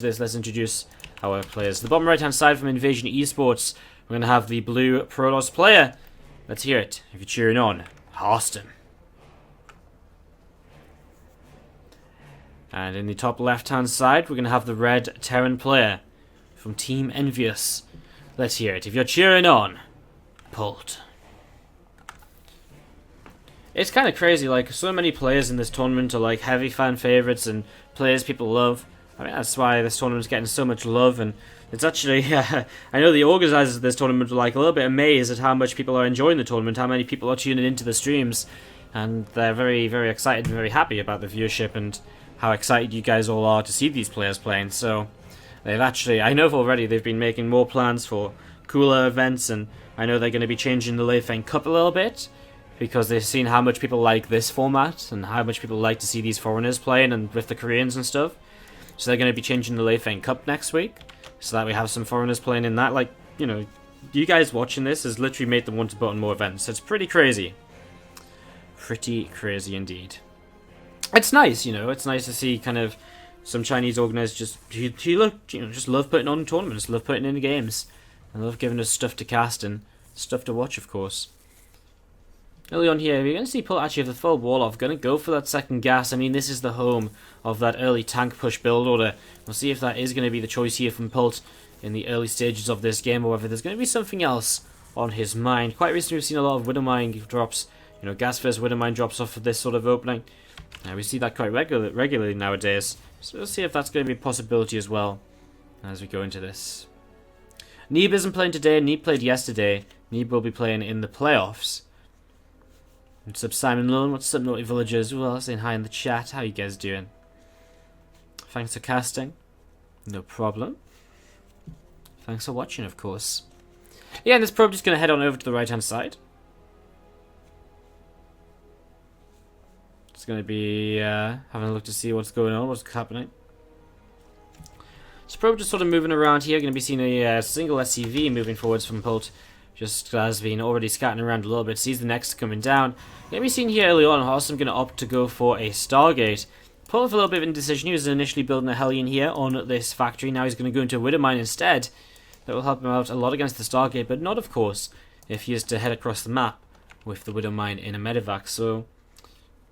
Let's introduce our players. The bottom right hand side from Invasion Esports, we're going to have the blue Protoss player. Let's hear it. If you're cheering on, Harstem. And in the top left hand side, we're going to have the red Terran player from Team Envious. Let's hear it. If you're cheering on, Polt. It's kind of crazy, like, so many players in this tournament are like heavy fan favorites and players people love. I mean, that's why this tournament's getting so much love, and it's actually, I know the organisers of this tournament are like a little bit amazed at how much people are enjoying the tournament, how many people are tuning into the streams, and they're very, very excited and very happy about the viewership and how excited you guys all are to see these players playing. So, they've actually, I know already they've been making more plans for cooler events, and I know they're going to be changing the Leifeng Cup a little bit, because they've seen how much people like this format, and how much people like to see these foreigners playing, and with the Koreans and stuff. So they're going to be changing the Leifeng Cup next week, so that we have some foreigners playing in that. Like, you know, you guys watching this has literally made them want to put on more events. It's pretty crazy. Pretty crazy indeed. It's nice, you know, it's nice to see kind of some Chinese organisers just love putting on tournaments, love putting in games, and love giving us stuff to cast and stuff to watch, of course. Early on here, we're going to see Polt actually have the full wall off, going to go for that second gas. I mean, this is the home of that early tank push build order. We'll see if that is going to be the choice here from Polt in the early stages of this game, or whether there's going to be something else on his mind. Quite recently, we've seen a lot of Widowmine drops, you know, gas first Widowmine drops off of this sort of opening. We see that quite regularly nowadays, so we'll see if that's going to be a possibility as well as we go into this. Neeb isn't playing today, Neeb played yesterday. Neeb will be playing in the playoffs. What's up, Simon Lone? What's up, Naughty Villagers? Well, saying hi in the chat. How you guys doing? Thanks for casting. No problem. Thanks for watching, of course. Yeah, and this probe just going to head on over to the right-hand side. It's going to be having a look to see what's going on, what's happening. So probe just sort of moving around here. Going to be seeing a single SCV moving forwards from Polt. Just has been already scatting around a little bit. Sees the next coming down. Going to be seen here early on. Harstem going to opt to go for a Stargate. Polt with a little bit of indecision. He was initially building a Hellion here on this factory. Now he's going to go into a Widowmine instead. That will help him out a lot against the Stargate, but not, of course, if he is to head across the map with the Widowmine in a medevac. So,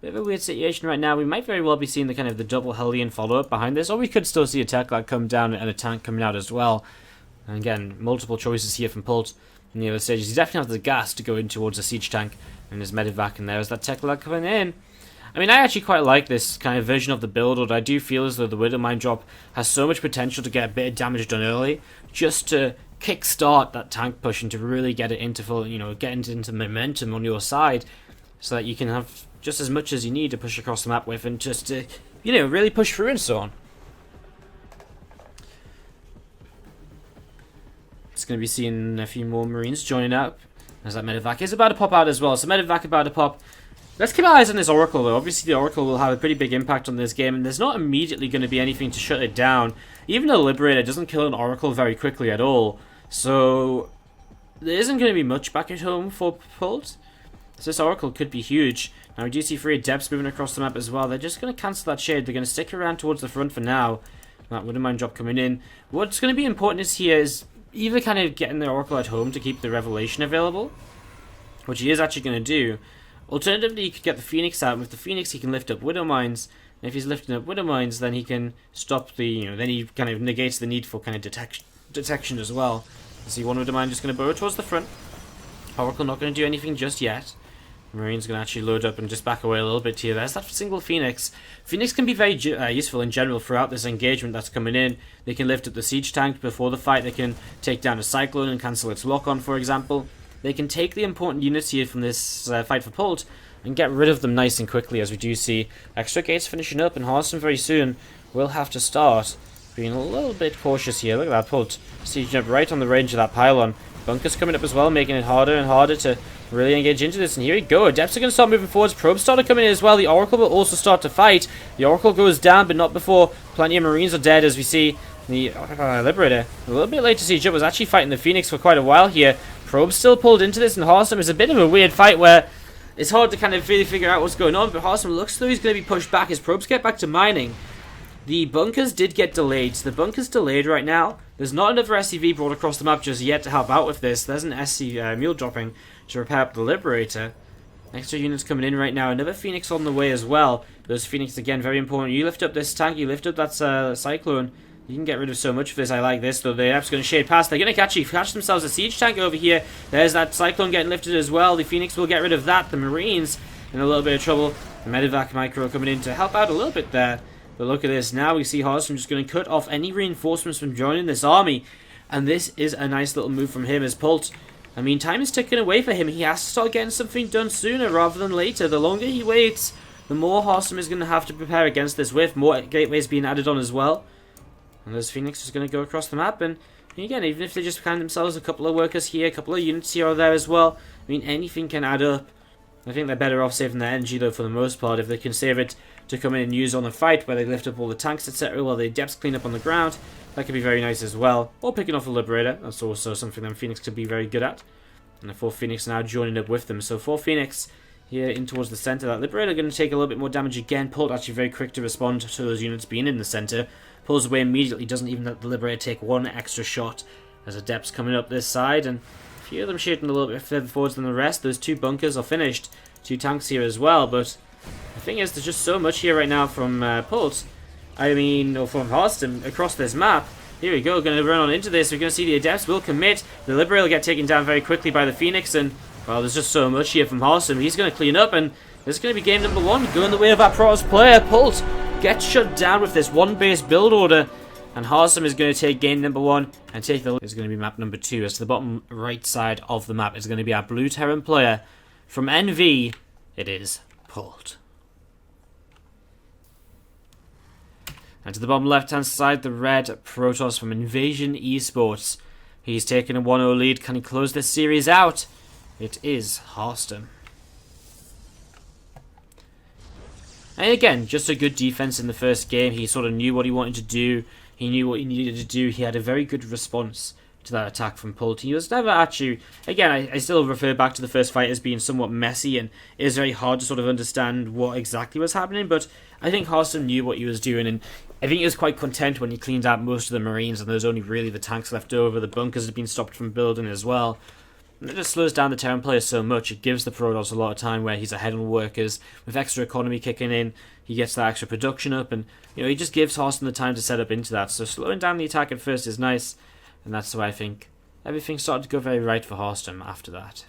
bit of a weird situation right now. We might very well be seeing the kind of the double Hellion follow-up behind this, or we could still see a tech lag come down and a tank coming out as well. And again, multiple choices here from Polt. In the other stages, he definitely has the gas to go in towards a siege tank and his medevac, and there's that tech lag coming in. I mean, I actually quite like this kind of version of the build, but I do feel as though the Widowmine drop has so much potential to get a bit of damage done early, just to kickstart that tank push and to really get it into full, you know, get into momentum on your side, so that you can have just as much as you need to push across the map with, and just to, you know, really push through and so on. It's going to be seeing a few more Marines joining up as that medevac is about to pop out as well. So medevac about to pop. Let's keep our eyes on this Oracle though. Obviously the Oracle will have a pretty big impact on this game, and there's not immediately going to be anything to shut it down. Even a Liberator doesn't kill an Oracle very quickly at all. So there isn't going to be much back at home for Polt. So this Oracle could be huge. Now we do see 3 Adepts moving across the map as well. They're just going to cancel that shade. They're going to stick around towards the front for now. That Widowmine drop coming in. What's going to be important is here is either kind of getting the Oracle at home to keep the Revelation available, which he is actually going to do. Alternatively, he could get the Phoenix out. With the Phoenix, he can lift up Widowmines. And if he's lifting up Widowmines, then he can stop the, you know, then he kind of negates the need for kind of detection as well. See, one Widowmine just going to burrow towards the front. Oracle not going to do anything just yet. Marine's going to actually load up and just back away a little bit here. There's that single Phoenix. Phoenix can be very useful in general throughout this engagement that's coming in. They can lift up the siege tank before the fight. They can take down a Cyclone and cancel its lock-on, for example. They can take the important units here from this fight for Polt and get rid of them nice and quickly, as we do see extra gates finishing up, and Harstem very soon will have to start being a little bit cautious here. Look at that Polt sieging up right on the range of that pylon. Bunkers coming up as well, making it harder and harder to really engage into this. And here we go. Adepts are going to start moving forwards. Probes started coming in as well. The Oracle will also start to fight. The Oracle goes down, but not before plenty of Marines are dead, as we see the Liberator. A little bit late to siege up. Was actually fighting the Phoenix for quite a while here. Probes still pulled into this, and Harstem is a bit of a weird fight where it's hard to kind of really figure out what's going on. But Harstem looks as though he's going to be pushed back. His probes get back to mining. The bunkers did get delayed. So the bunker's delayed right now. There's not another SCV brought across the map just yet to help out with this. There's an SC mule dropping to repair up the Liberator. Extra units coming in right now. Another Phoenix on the way as well. Those Phoenix, again, very important. You lift up this tank, you lift up that Cyclone. You can get rid of so much of this. I like this, though. The App's going to shade past. They're going to catch themselves a siege tank over here. There's that Cyclone getting lifted as well. The Phoenix will get rid of that. The Marines in a little bit of trouble. The Medivac Micro coming in to help out a little bit there. But look at this. Now we see Harstem just going to cut off any reinforcements from joining this army. And this is a nice little move from him as Polt. I mean, time is ticking away for him. He has to start getting something done sooner rather than later. The longer he waits, the more Harstem is going to have to prepare against this whiff. More gateways being added on as well. And those Phoenix is going to go across the map. And again, even if they just find themselves a couple of workers here, a couple of units here or there as well, I mean, anything can add up. I think they're better off saving their energy, though, for the most part. If they can save it to come in and use on the fight, where they lift up all the tanks, etc., while the depths clean up on the ground, that could be very nice as well. Or picking off the Liberator. That's also something that Phoenix could be very good at. And the 4 Phoenix now joining up with them. So 4 Phoenix here in towards the center. That Liberator going to take a little bit more damage again. Polt actually very quick to respond to those units being in the center. Pulls away immediately, doesn't even let the Liberator take one extra shot. As the depths coming up this side, and a few of them shooting a little bit further forwards than the rest. Those 2 bunkers are finished. 2 tanks here as well, but the thing is, there's just so much here right now from Polt. I mean, or from Harstem across this map. Here we go, going to run on into this. We're going to see the Adepts will commit. The Liberator will get taken down very quickly by the Phoenix, and, well, there's just so much here from Harstem. He's going to clean up, and this is going to be game number 1. Going the way of our Protoss player. Polt gets shut down with this 1 base build order, and Harstem is going to take game number 1 and take the... It's going to be map number 2. As to the bottom right side of the map is going to be our Blue Terran player. From NV, it is Polt. And to the bottom left-hand side, the red Protoss from Invasion Esports. He's taken a 1-0 lead. Can he close this series out? It is Harstem. And again, just a good defense in the first game. He sort of knew what he wanted to do. He knew what he needed to do. He had a very good response to that attack from Polt. He was never actually... Again, I still refer back to the first fight as being somewhat messy, and it is very hard to sort of understand what exactly was happening, but I think Harstem knew what he was doing, and I think he was quite content when he cleaned out most of the Marines, and there was only really the tanks left over. The bunkers had been stopped from building as well. And it just slows down the Terran player so much. It gives the Protoss a lot of time where he's ahead on workers. With extra economy kicking in, he gets that extra production up, and he just gives Harstem the time to set up into that. So slowing down the attack at first is nice, and that's why I think everything started to go very right for Harstem after that.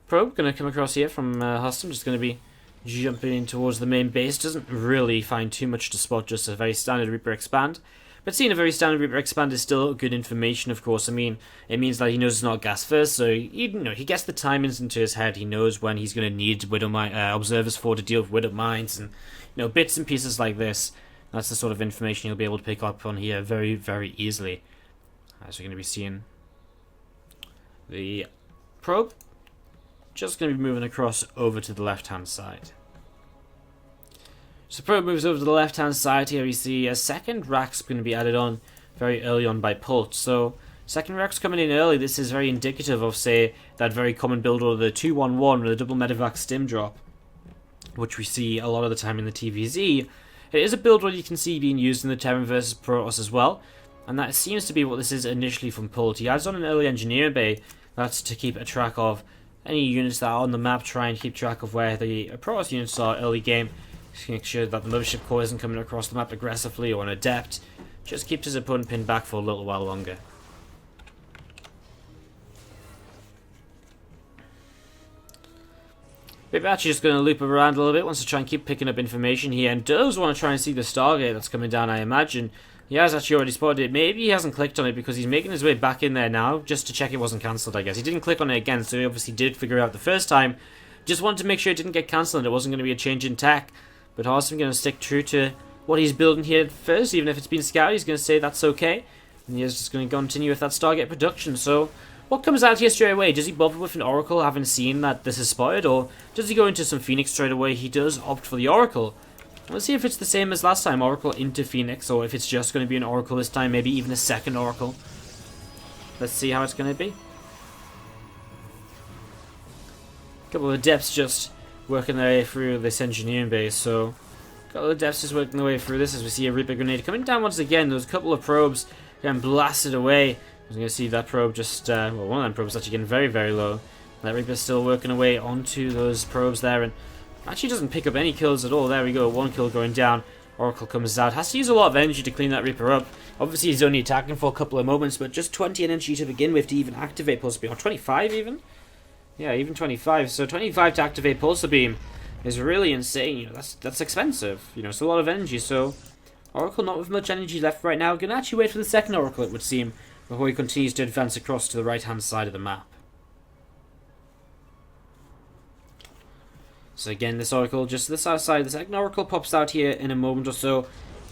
Probe going to come across here from Harstem, just going to be jumping in towards the main base. Doesn't really find too much to spot, just a very standard Reaper expand. But seeing a very standard Reaper expand is still good information, of course. I mean, it means that he knows it's not gas first, so he gets the timings into his head. He knows when he's going to need widow observers for to deal with widow mines and bits and pieces like this. That's the sort of information you'll be able to pick up on here very, very easily. As we're going to be seeing the probe just going to be moving across over to the left-hand side. So probe moves over to the left-hand side. Here we see a second rack's going to be added on very early on by Polt. So second rack's coming in early. This is very indicative of, say, that very common build order, the 2-1-1 with a double medevac stim drop, which we see a lot of the time in the TvZ. It is a build order you can see being used in the Terran versus Protoss as well, and that seems to be what this is initially from Polt. He adds on an early engineer bay. That's to keep a track of any units that are on the map, try and keep track of where the Protoss units are early game. Just make sure that the mothership core isn't coming across the map aggressively or on a depth. Just keeps his opponent pinned back for a little while longer. Bit actually just going to loop around a little bit, wants to try and keep picking up information here, and does want to try and see the Stargate that's coming down, I imagine. He has actually already spotted it. Maybe he hasn't clicked on it because he's making his way back in there now, just to check it wasn't cancelled, I guess. He didn't click on it again, so he obviously did figure out the first time. Just wanted to make sure it didn't get cancelled and it wasn't going to be a change in tech. But Harstem going to stick true to what he's building here first, even if it's been scouted. He's going to say that's okay. And he is just going to continue with that Stargate production. So what comes out here straight away? Does he bother with an Oracle, having seen that this is spotted? Or does he go into some Phoenix straight away? He does opt for the Oracle. Let's see if it's the same as last time, Oracle into Phoenix, or if it's just going to be an Oracle this time, maybe even a second Oracle. Let's see how it's going to be. A couple of depths just working their way through this engineering base. So got the depths just working their way through this as we see a Reaper grenade coming down once again. There's a couple of probes getting blasted away. As you can see that probe just, well, one of them probes actually getting very, very low. That Reaper's still working away onto those probes there, and actually doesn't pick up any kills at all. There we go, one kill going down. Oracle comes out, has to use a lot of energy to clean that Reaper up. Obviously he's only attacking for a couple of moments, but just 20 energy to begin with to even activate Pulsar Beam. Or 25 even? Yeah, even 25. So 25 to activate Pulsar Beam is really insane. You know, that's expensive. You know, it's a lot of energy. So Oracle not with much energy left right now. Gonna actually wait for the second Oracle, it would seem, before he continues to advance across to the right-hand side of the map. So again, this Oracle just to the south side. The second Oracle pops out here in a moment or so,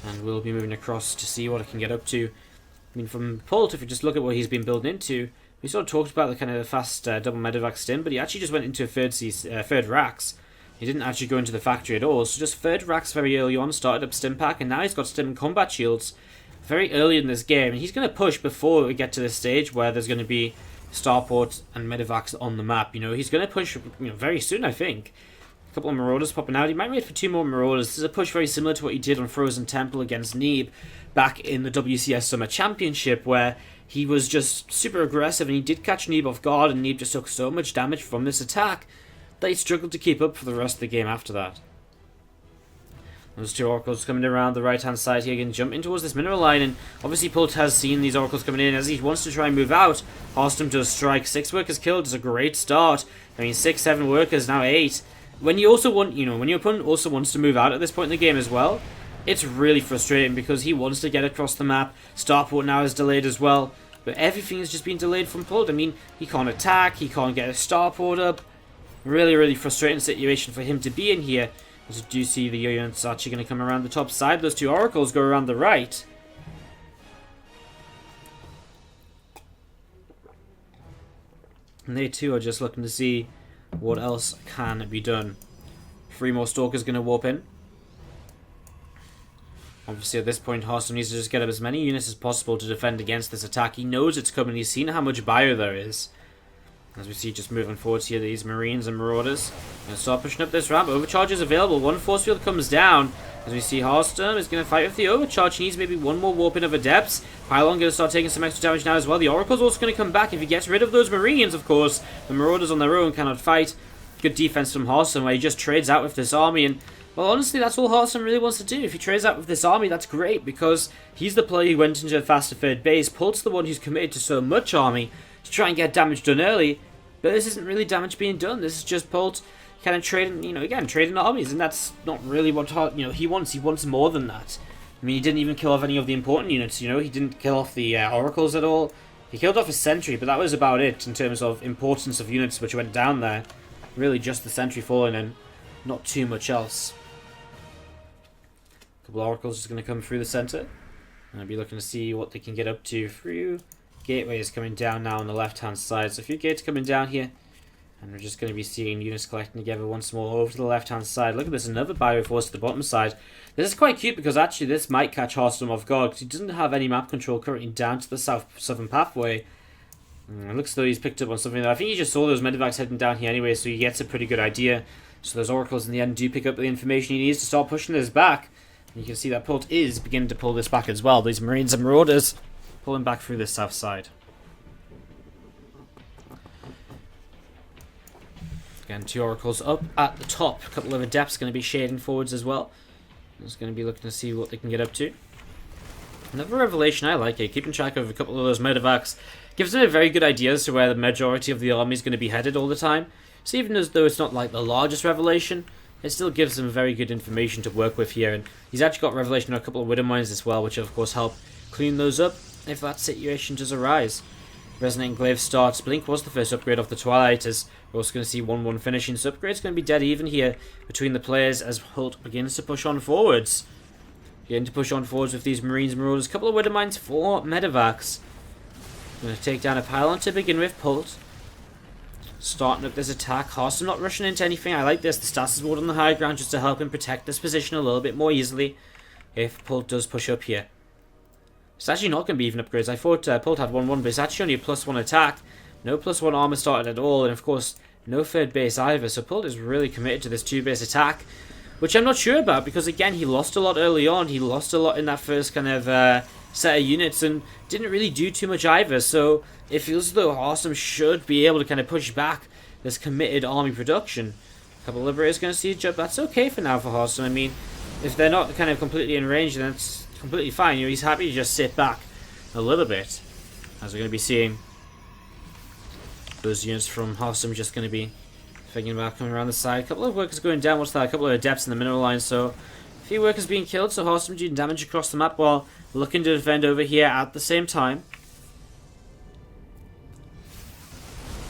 and we'll be moving across to see what it can get up to. I mean, from Polt, if you just look at what he's been building into, we sort of talked about the kind of fast double medevac stim, but he actually just went into third racks. He didn't actually go into the factory at all, so just third racks very early on, started up stim pack, and now he's got stim combat shields very early in this game, and he's going to push before we get to this stage where there's going to be starports and medevacs on the map. You know, he's going to push, very soon, I think. Couple of Marauders popping out. He might wait for 2 more Marauders. This is a push very similar to what he did on Frozen Temple against Neeb back in the WCS Summer Championship, where he was just super aggressive and he did catch Neeb off guard, and Neeb just took so much damage from this attack that he struggled to keep up for the rest of the game after that. Those 2 Oracles coming around the right hand side here, again jumping towards this mineral line, and obviously Polt has seen these Oracles coming in as he wants to try and move out. Harstem does strike. 6 workers killed is a great start. I mean, 6, 7 workers, now 8. When you also want, when your opponent also wants to move out at this point in the game as well, it's really frustrating because he wants to get across the map. Starport now is delayed as well, but everything is just being delayed from Polt. I mean, he can't attack, he can't get a starport up. Really, really frustrating situation for him to be in here. As you do see the units actually going to come around the top side. Those 2 Oracles go around the right. And they too are just looking to see what else can be done. 3 more Stalkers going to warp in. Obviously at this point Harstem needs to just get up as many units as possible to defend against this attack. He knows it's coming, he's seen how much bio there is. As we see just moving forwards here, these Marines and Marauders going to start pushing up this ramp. Overcharge is available, 1 force field comes down. As we see Harstem is going to fight with the overcharge. He needs maybe 1 more warp in of Adepts. Pylon going to start taking some extra damage now as well. The Oracle's also going to come back if he gets rid of those Marines, of course. The Marauders on their own cannot fight. Good defense from Harstem where he just trades out with this army, and well, honestly, that's all Harstem really wants to do. If he trades out with this army, that's great, because he's the player who went into a faster third base. Polt's the one who's committed to so much army to try and get damage done early, but this isn't really damage being done. This is just Polt kind of trading, again, trading armies, and that's not really what, he wants. He wants more than that. I mean, he didn't even kill off any of the important units, he didn't kill off the Oracles at all. He killed off a Sentry, but that was about it in terms of importance of units which went down there. Really just the Sentry falling and not too much else. A couple of Oracles just going to come through the centre. And I'll be looking to see what they can get up to through. Gateway is coming down now on the left hand side. So a few gates coming down here. And we're just going to be seeing units collecting together once more over to the left hand side. Look at this, another Bioforce to the bottom side. This is quite cute because actually this might catch Harstem off guard because he doesn't have any map control currently down to the southern pathway. It looks as though he's picked up on something there. I think he just saw those medevacs heading down here anyway, so he gets a pretty good idea. So those Oracles in the end do pick up the information he needs to start pushing this back. And you can see that Polt is beginning to pull this back as well. These Marines and Marauders pulling back through the south side. Again, 2 Oracles up at the top. A couple of Adepts going to be shading forwards as well. Just going to be looking to see what they can get up to. Another revelation, I like it. Keeping track of a couple of those medevacs gives them a very good idea as to where the majority of the army is going to be headed all the time. So even as though it's not like the largest revelation, it still gives them very good information to work with here. And he's actually got revelation on a couple of Widow Mines as well, which of course help clean those up if that situation does arise. Resonating Glaive starts. Blink was the first upgrade off the Twilight, as we're also going to see 1-1 finishing. So upgrade's going to be dead even here between the players as Polt begins to push on forwards. Getting to push on forwards with these Marines and Marauders. A couple of Widow Mines for medevacs. Going to take down a pylon to begin with. Polt starting up this attack. Harstem not rushing into anything. I like this. The Stasis Ward on the high ground just to help him protect this position a little bit more easily if Polt does push up here. It's actually not going to be even upgrades. I thought Polt had 1-1, but it's actually only a +1 attack. No +1 armor started at all, and of course No third base either, so Polt is really committed to this 2-base attack, which I'm not sure about, because again, he lost a lot early on. He lost a lot in that first kind of set of units, and didn't really do too much either, so it feels as though Harstem should be able to kind of push back this committed army production. A couple of Liberators going to siege up. That's okay for now for Harstem. I mean, if they're not kind of completely in range, then it's completely fine. You know, he's happy to just sit back a little bit, as we're going to be seeing those units from Harstem just going to be thinking about coming around the side. A couple of workers going down. What's that? A couple of adepts in the mineral line. So a few workers being killed. So Harstem doing damage across the map while looking to defend over here at the same time.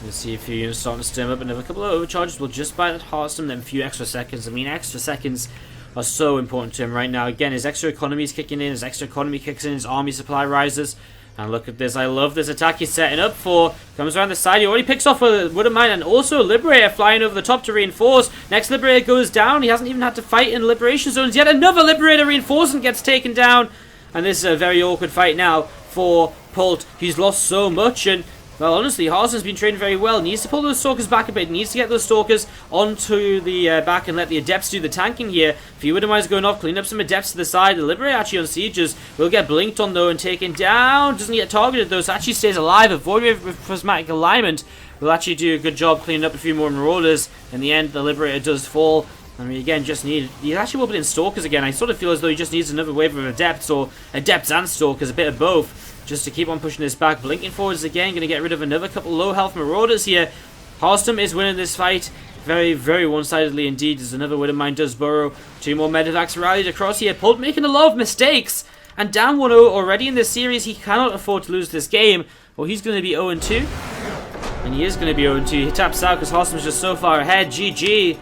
Let's see a few units starting to stem up. Another couple of overcharges will just buy that Harstem them a few extra seconds. I mean, extra seconds are so important to him right now. Again, his extra economy is kicking in. His extra economy kicks in. His army supply rises. And look at this. I love this attack he's setting up for. Comes around the side. He already picks off a Wood of Mine and also a Liberator flying over the top to reinforce. Next Liberator goes down. He hasn't even had to fight in Liberation Zones. Yet another Liberator reinforcing gets taken down. And this is a very awkward fight now for Polt. He's lost so much, and well, honestly, Harstem's been trained very well. Needs to pull those Stalkers back a bit. Needs to get those Stalkers onto the back and let the Adepts do the tanking here. A few Widowmines going off, clean up some Adepts to the side. The Liberator actually on Sieges will get blinked on though and taken down. Doesn't get targeted though, so actually stays alive. Avoid with prismatic alignment will actually do a good job cleaning up a few more Marauders. In the end, the Liberator does fall. I mean, again, he actually will put in Stalkers again. I sort of feel as though he just needs another wave of Adepts, or Adepts and Stalkers, a bit of both, just to keep on pushing this back. Blinking forwards again, going to get rid of another couple low health Marauders here. Harstem is winning this fight very, very one-sidedly indeed, as another Widowmine does burrow. Two more Medivacs rallied across here. Polt making a lot of mistakes, and down 1-0 already in this series. He cannot afford to lose this game, or he's going to be 0-2. And he is going to be 0-2. He taps out because Harstem's just so far ahead. GG.